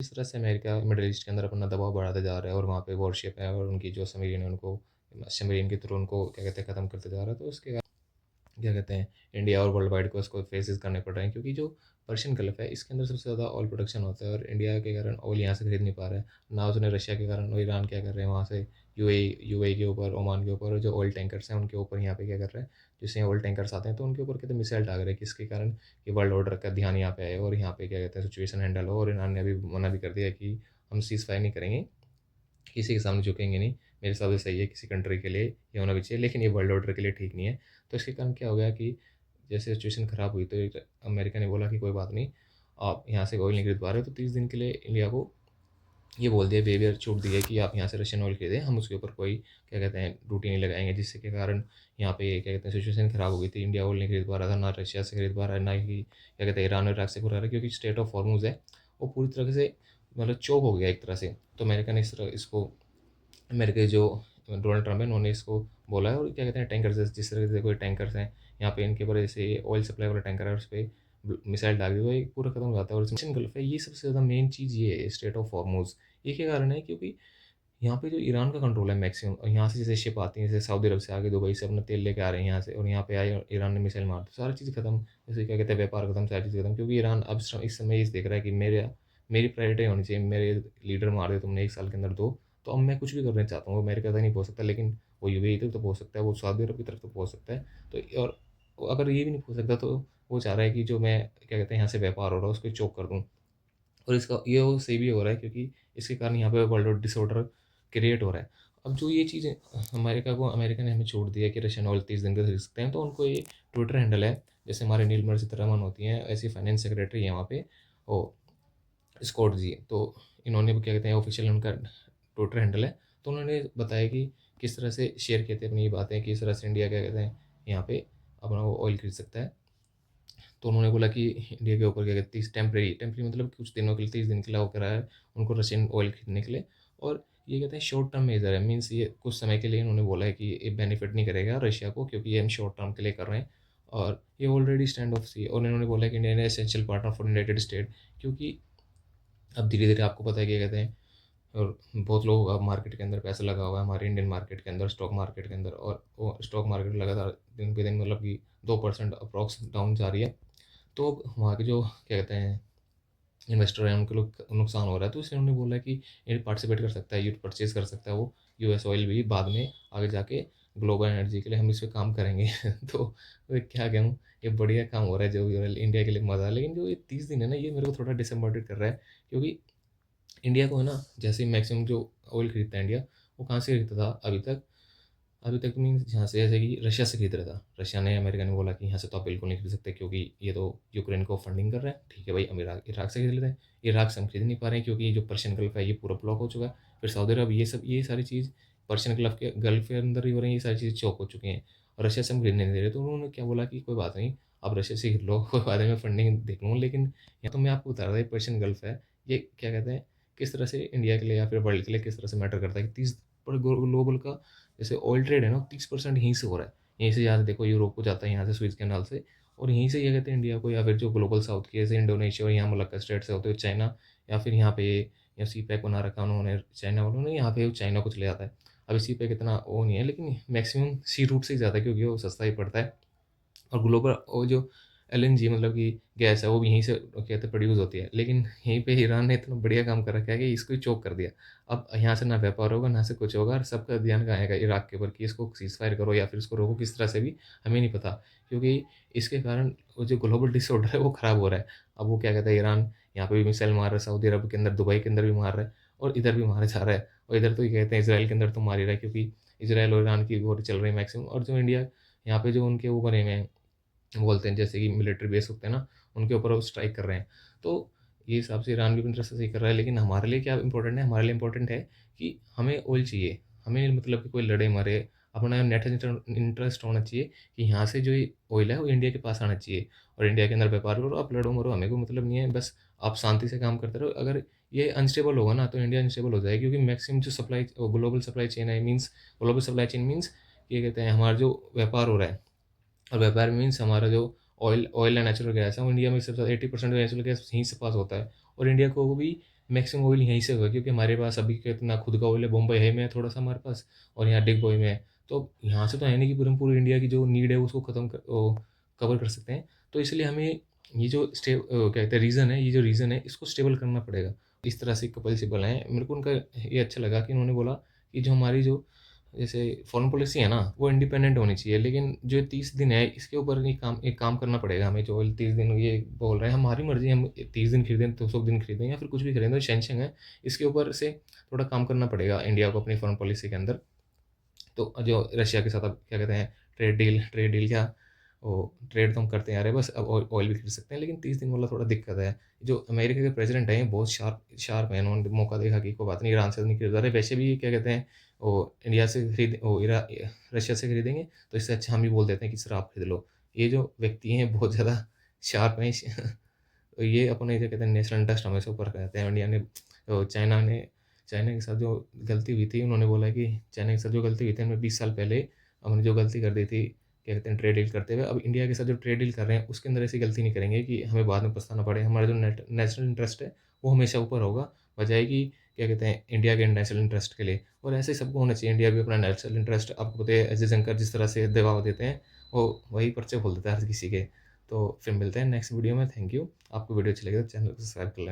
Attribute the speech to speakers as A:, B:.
A: इस तरह से अमेरिका मिडल ईस्ट के अंदर अपना दबाव बढ़ाता जा रहा है और वहाँ पे वॉरशिप है और उनकी जो सबमरीन है उनको सबमरीन के थ्रू उनको क्या कहते हैं ख़त्म करते जा रहा है। तो उसके क्या कहते हैं इंडिया और वर्ल्ड वाइड को इसको फेसेस करने पड़ रहे हैं, क्योंकि जो पर्शियन गल्फ है इसके अंदर सबसे ज़्यादा ऑयल प्रोडक्शन होता है और इंडिया के कारण ऑयल यहाँ से खरीद नहीं पा रहा है ना। उसने रशिया के कारण और ईरान क्या कर रहे हैं वहाँ से यूएई के ऊपर, ओमान के ऊपर जो ऑयल टैंकर्स हैं उनके ऊपर यहाँ पे क्या कर रहे हैं, जिससे ऑयल टैंकर्स आते हैं तो उनके ऊपर कहते हैं मिसाइल दाग रहे हैं, किसके कारण कि वर्ल्ड ऑर्डर का ध्यान यहाँ पे आए और यहाँ पे क्या कहते हैं सिचुएशन हैंडल हो। और ईरान ने अभी मना भी कर दिया कि हम सीज़ फायर नहीं करेंगे, किसी के सामने झुकेंगे नहीं। मेरे हिसाब से सही है, किसी कंट्री के लिए ये होना भी चाहिए, लेकिन ये वर्ल्ड ऑर्डर के लिए ठीक नहीं है। तो इसके कारण क्या हो गया कि जैसे सिचुएशन ख़राब हुई तो अमेरिका ने बोला कि कोई बात नहीं, आप यहाँ से ऑयल नहीं खरीद पा रहे हो तो 30 दिन के लिए इंडिया को ये बोल दिया, वेवियर छूट दी है कि आप यहाँ से रशियन ऑयल खरीदें, हम उसके ऊपर कोई क्या कहते हैं ड्यूटी नहीं लगाएंगे। जिससे के कारण यहाँ पे क्या कहते हैं सिचुएशन ख़राब हो गई थी। इंडिया ऑयल नहीं खरीद पा रहा था, ना रशिया से खरीद पा रहा है, ना ही क्या कहते हैं ईरान और इराक से खरीद रहा है, क्योंकि स्टेट ऑफ हॉर्मुज़ है वो पूरी तरह से मतलब चोक हो गया एक तरह से। तो अमेरिका ने इस तरह इसको अमेरिका के जो डोनाल्ड ट्रंप है उन्होंने इसको बोला है। और क्या कहते हैं टैंकर से जिस तरह से कोई टैंकर्स हैं यहाँ पे इनके ऊपर जैसे ऑयल सप्लाई वाला टैंकर है उस पर मिसाइल डाल दी तो ये पूरा खत्म हो जाता है। और मिशन गल्फ है, ये सबसे ज़्यादा मेन चीज़ ये है स्टेट ऑफ हॉर्मुज़। ये क्या कारण है, क्योंकि यहाँ पे जो ईरान का कंट्रोल है मैक्सिमम, और यहाँ से जैसे शिप आती है जैसे सऊदी अरब से आगे दुबई से अपना तेल लेके आ रहे हैं यहाँ से, और यहाँ पे आए और ईरान ने मिसाइल मार दी, सारी चीज़ खत्म। जैसे क्या कहते हैं व्यापार खत्म, सारी चीज़ खत्म, क्योंकि ईरान अब इस समय ये देख रहा है कि मेरी प्रायोरिटी होनी चाहिए। मेरे लीडर मार दे तुमने एक साल के अंदर दो, तो अब मैं कुछ भी करना चाहता हूँ। वो अमेरिका तक नहीं पहुँच सकता, लेकिन वो यूएई तक तो पहुँच सकता है, वो सऊदी अरब की तरफ तो पहुँच सकता है। तो और अगर ये भी नहीं पहुँच सकता तो वो चाह रहा है कि जो मैं क्या कहते हैं यहाँ से व्यापार हो रहा है उसको चोक कर दूँ। और इसका ये वो सही भी हो रहा है, क्योंकि इसके कारण यहाँ पे वर्ल्ड डिसऑर्डर क्रिएट हो रहा है। अब जो ये चीज़ें अमेरिका ने हमें छोड़ दिया कि रशियन ऑयल 30 दिन का खरीद सकते हैं, तो उनको ये ट्विटर हैंडल है, जैसे हमारे नीलमणि सीतारमण होती हैं ऐसी फाइनेंस सेक्रेटरी है वहाँ पे वो स्कॉट जी। तो इन्होंने भी क्या कहते हैं ऑफिशियल उनका ट्विटर हैंडल है। तो उन्होंने बताया कि किस तरह से शेयर किए थे अपनी ये बातें, किस तरह से इंडिया क्या कहते हैं यहाँ पे अपना वो ऑयल खरीद सकता है। तो उन्होंने बोला कि इंडिया के ऊपर क्या कहते हैं टेम्प्रेरी टेम्प्रेरी मतलब कुछ दिनों के लिए 30 दिन के लिए वो करा है उनको रशियन ऑयल खरीदने के लिए। और ये कहते हैं शॉर्ट टर्म मेजर है, मीन्स ये कुछ समय के लिए इन्होंने बोला है कि ये बेनिफिट नहीं करेगा रशिया को, क्योंकि ये हम शॉर्ट टर्म के लिए कर रहे हैं। और ये ऑलरेडी स्टैंड ऑफ सी, और इन्होंने बोला है कि इंडिया ने essential partner for United state, क्योंकि अब धीरे धीरे आपको पता है क्या कहते हैं, और बहुत लोगों का मार्केट के अंदर पैसा लगा हुआ है हमारे इंडियन मार्केट के अंदर, स्टॉक मार्केट के अंदर, और वो स्टॉक मार्केट लगातार दिन पे दिन मतलब कि 2% अप्रॉक्स डाउन जा रही है। तो वहाँ के जो क्या कहते हैं इन्वेस्टर हैं उनके लोग नुकसान हो रहा है। तो इसलिए उन्होंने बोला कि ये पार्टिसिपेट कर सकता है, ये परचेज कर सकता है वो यूएस ऑयल भी बाद में आगे जाके ग्लोबल एनर्जी के लिए हम इस पे काम करेंगे। तो क्या कहूँ, ये बढ़िया काम हो रहा है जो इंडिया के लिए मज़ा है। लेकिन जो ये 30 दिन है ना ये मेरे को थोड़ा डिसअपॉइंटेड कर रहा है, क्योंकि इंडिया को है ना जैसे मैक्सिमम जो ऑयल खरीदता है इंडिया, वो कहाँ से खरीदता था अभी तक। अभी तक मीन्स यहाँ से जैसे कि रशिया से खरीद रहा था, रशिया ने अमेरिका ने बोला कि यहाँ से तो आप बिल्कुल नहीं खरीद सकते क्योंकि ये तो यूक्रेन को फंडिंग कर रहा है। ठीक है भाई, हम इराक इराक से खरीद लेते हैं। इराक से हम खरीद नहीं पा रहे हैं क्योंकि ये जो पर्शियन गल्फ है ये पूरा ब्लॉक हो चुका है। फिर सऊदी अरब, ये सारी चीज़ पर्शियन गल्फ के अंदर ही हो रही है, ये सारी चीज़ें चौक हो चुकी हैं और रशिया से हम खरीदने नहीं दे रहे। तो उन्होंने क्या बोला कि कोई बात नहीं, आप रशिया से खरीद लो, कोई बात नहीं, मैं फंडिंग देख लूँगा। लेकिन यहाँ तो मैं आपको बता रहा था ये पर्शियन गल्फ है, ये क्या कहते हैं किस तरह से इंडिया के लिए या फिर वर्ल्ड के लिए किस तरह से मैटर करता है कि 30 पर ग्लोबल का जैसे ऑयल ट्रेड है ना 30% यहीं से हो रहा है। यहीं से यहाँ देखो यूरोप को जाता है यहाँ से स्विच कैनाल से, और यहीं से ये कहते हैं इंडिया को या फिर जो ग्लोबल साउथ की जैसे इंडोनेशिया और यहाँ मलक्का स्टेट से होते हुए चाइना, या फिर यहाँ पे या सी पैक बना रखा उन्होंने चाइना वालों ने, यहाँ पे चाइना को चले जाता है। अभी सी पैक इतना वो नहीं है, लेकिन मैक्सिमम सी रूट से ही ज़्यादा, क्योंकि वो सस्ता ही पड़ता है। और ग्लोबल वो जो एलएनजी मतलब कि गैस है वो भी यहीं से कहते हैं प्रोड्यूस होती है। लेकिन यहीं पे ईरान ने इतना बढ़िया काम कर रखा है कि इसको ही चोक कर दिया। अब यहाँ से ना व्यापार होगा ना से कुछ होगा, और सबका ध्यान कहाँ आएगा इराक के ऊपर कि इसको सीज फायर करो या फिर इसको रोको किस तरह से भी, हमें नहीं पता। क्योंकि इसके कारण वो जो ग्लोबल डिसऑर्डर है वो ख़राब हो रहा है। अब वो क्या कहते हैं ईरान यहाँ पे भी मिसाइल मार रहा है, सऊदी अरब के अंदर दुबई के अंदर भी मार रहा है, और इधर भी मारा जा रहा है। और इधर तो ये कहते हैं इसराइल के अंदर तो मार ही रहा है, क्योंकि इसराइल और ईरान की वॉर चल रही है मैक्सिमम। और जो इंडिया यहाँ पे जो उनके वो बने हुए हैं बोलते हैं जैसे कि मिलिट्री बेस होते हैं ना, उनके ऊपर वो स्ट्राइक कर रहे हैं। तो ये हिसाब से ईरान भी अपनी तरफ से सही कर रहा है। लेकिन हमारे लिए क्या इंपॉर्टेंट है, हमारे लिए इंपॉर्टेंट है कि हमें ऑयल चाहिए। हमें मतलब कि कोई लड़े मरे, अपना नेट इंटरेस्ट होना चाहिए कि यहाँ से जो ये ऑयल है वो इंडिया के पास आना चाहिए, और इंडिया के अंदर व्यापार करो, आप लड़ो मरो, हमें कोई मतलब नहीं है। बस आप शांति से काम करते रहो। अगर ये अनस्टेबल होगा ना तो इंडिया अनस्टेबल हो जाएगी, क्योंकि मैक्सिमम जो सप्लाई ग्लोबल सप्लाई चेन है, means global supply chain means ये कहते हैं हमारा जो व्यापार हो रहा है, और व्यापार मीन्स हमारा जो oil oil and natural gas है वो इंडिया में सबसे 80% नेचुरल गैस यहीं से पास होता है। और इंडिया को भी मैक्सिमम ऑयल यहीं से होगा, क्योंकि हमारे पास अभी के इतना खुद का ऑयल है, बॉम्बे है में थोड़ा सा हमारे पास, और यहाँ डिग बॉय में है। तो यहाँ से तो है नहीं कि पूरी इंडिया की जो नीड है उसको कवर कर सकते हैं। तो इसलिए हमें ये जो क्या कहते हैं रीज़न है, ये जो रीज़न है इसको स्टेबल करना पड़ेगा। इस तरह से कपिल सिब्बल हैं, मेरे को उनका ये अच्छा लगा कि उन्होंने बोला कि जो हमारी जो जैसे फॉरेन पॉलिसी है ना, वो इंडिपेंडेंट होनी चाहिए, लेकिन जो 30 दिन है इसके ऊपर एक काम करना पड़ेगा हमें। जो 30 दिन ये बोल रहे हैं, हमारी मर्जी, हम 30 दिन खरीदें, 200 दिन खरीदें, या फिर कुछ भी खरीदें, तो शेंशिंग है, इसके ऊपर से थोड़ा काम करना पड़ेगा इंडिया को अपनी फॉरेन पॉलिसी के अंदर। तो जो रशिया के साथ अब क्या कहते हैं, ट्रेड डील क्या, वो ट्रेड तो हम करते आ रहे हैं, बस अब ऑयल भी खरीद सकते हैं, लेकिन 30 दिन वाला थोड़ा दिक्कत है। जो अमेरिका के प्रेसिडेंट हैं बहुत शार्प शार्प हैं, उन्होंने मौका देखा कि कोई बात नहीं, ईरान से नहीं खरीदा रहे, वैसे भी क्या कहते हैं वो इंडिया से खरीद वो रशिया से खरीदेंगे, तो इससे अच्छा हम ही बोल देते हैं कि सर आप खरीद लो। ये जो व्यक्ति हैं बहुत ज़्यादा शार्प हैं। तो ये अपने क्या कहते हैं नेशनल इंटरेस्ट हमेशा ऊपर कहते हैं। इंडिया ने चाइना के साथ जो गलती हुई थी, उन्होंने बोला कि चाइना के साथ जो गलती हुई थी, हमें 20 साल पहले हमने जो गलती कर दी थी, क्या कहते हैं ट्रेड डील करते हुए, अब इंडिया के साथ जो ट्रेड डील कर रहे हैं उसके अंदर ऐसी गलती नहीं करेंगे कि हमें बाद में पछताना पड़े। हमारा जो नेशनल इंटरेस्ट है वो हमेशा ऊपर होगा, बजाय कि क्या कहते हैं इंडिया के नेशनल इंटरेस्ट के लिए। और ऐसे ही सबको होना चाहिए, इंडिया भी अपना नेशनल इंटरेस्ट, आपको पता है अजय शंकर जिस तरह से दबाव देते हैं, वो वही पर्चे खोल देता है हर किसी के। तो फिर मिलते हैं नेक्स्ट वीडियो में। Thank you. आपको वीडियो अच्छी लगे तो चैनल को सब्सक्राइब कर लेना।